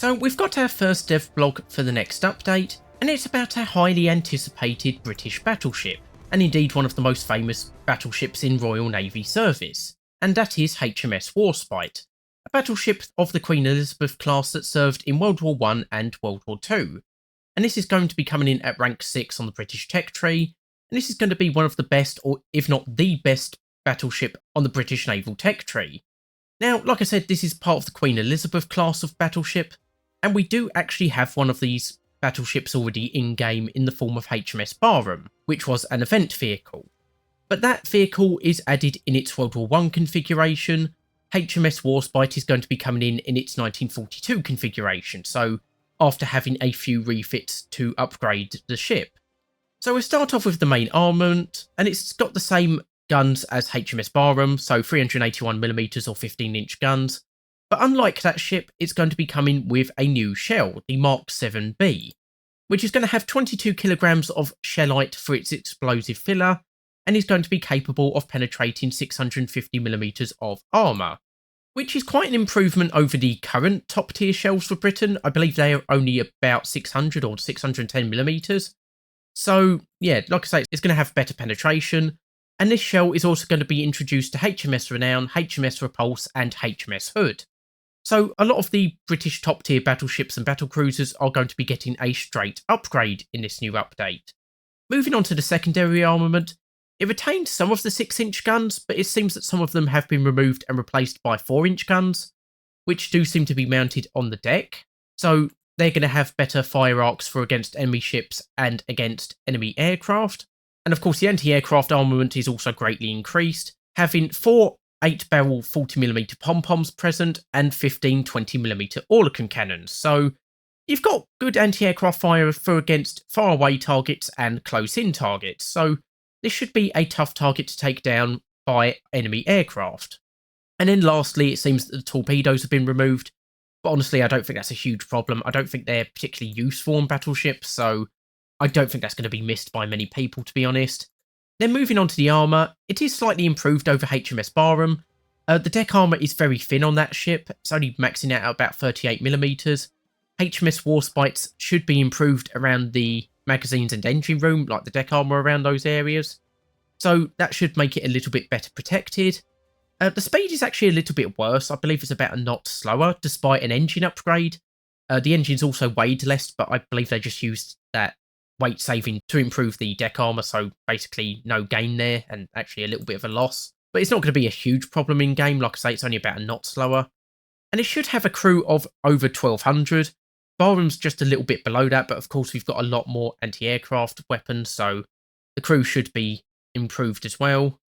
So we've got our first dev blog for the next update, and it's about a highly anticipated British battleship, and indeed one of the most famous battleships in Royal Navy service, and that is HMS Warspite, a battleship of the Queen Elizabeth class that served in World War I and World War II. And this is going to be coming in at rank 6 on the British tech tree, and this is going to be one of the best, or if not the best, battleship on the British naval tech tree. Now, like I said, this is part of the Queen Elizabeth class of battleship, and we do actually have one of these battleships already in-game in the form of HMS Barham, which was an event vehicle. But that vehicle is added in its World War I configuration. HMS Warspite is going to be coming in its 1942 configuration, so after having a few refits to upgrade the ship. So we'll start off with the main armament, and it's got the same guns as HMS Barham, so 381mm or 15-inch guns. But unlike that ship, it's going to be coming with a new shell, the Mark 7B, which is going to have 22 kilograms of shellite for its explosive filler, and is going to be capable of penetrating 650mm of armour, which is quite an improvement over the current top tier shells for Britain. I believe they are only about 600 or 610mm. So yeah, like I say, it's going to have better penetration, and this shell is also going to be introduced to HMS Renown, HMS Repulse and HMS Hood. So a lot of the British top tier battleships and battlecruisers are going to be getting a straight upgrade in this new update. Moving on to the secondary armament, it retained some of the 6-inch guns, but it seems that some of them have been removed and replaced by 4-inch guns, which do seem to be mounted on the deck. So they're going to have better fire arcs for against enemy ships and against enemy aircraft. And of course the anti-aircraft armament is also greatly increased, having 4 8-barrel 40mm pom-poms present and 15 20mm Oerlikon cannons. So you've got good anti-aircraft fire for against far-away targets and close-in targets. So this should be a tough target to take down by enemy aircraft. And then lastly, it seems that the torpedoes have been removed. But honestly, I don't think that's a huge problem. I don't think they're particularly useful on battleships, so I don't think that's going to be missed by many people, to be honest. Then moving on to the armour, it is slightly improved over HMS Barham. The deck armour is very thin on that ship. It's only maxing out at about 38mm. HMS Warspites should be improved around the magazines and engine room, like the deck armour around those areas. So that should make it a little bit better protected. The speed is actually a little bit worse. I believe it's about a knot slower, despite an engine upgrade. The engine's also weighed less, but I believe they just used that weight saving to improve the deck armour, so basically no gain there, and actually a little bit of a loss. But it's not going to be a huge problem in game. Like I say, it's only about a knot slower. And it should have a crew of over 1200. Barham's just a little bit below that, but of course we've got a lot more anti-aircraft weapons, so the crew should be improved as well.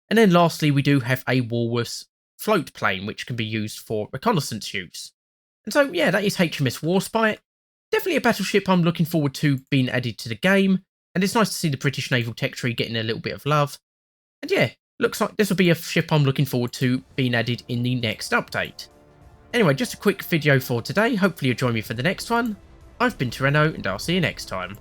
And then lastly, we do have a Walrus float plane, which can be used for reconnaissance use. And so yeah, that is HMS Warspite. Definitely a battleship I'm looking forward to being added to the game, and it's nice to see the British naval tech tree getting a little bit of love. And yeah, looks like this will be a ship I'm looking forward to being added in the next update. Anyway, just a quick video for today. Hopefully you'll join me for the next one. I've been Tyranno, and I'll see you next time.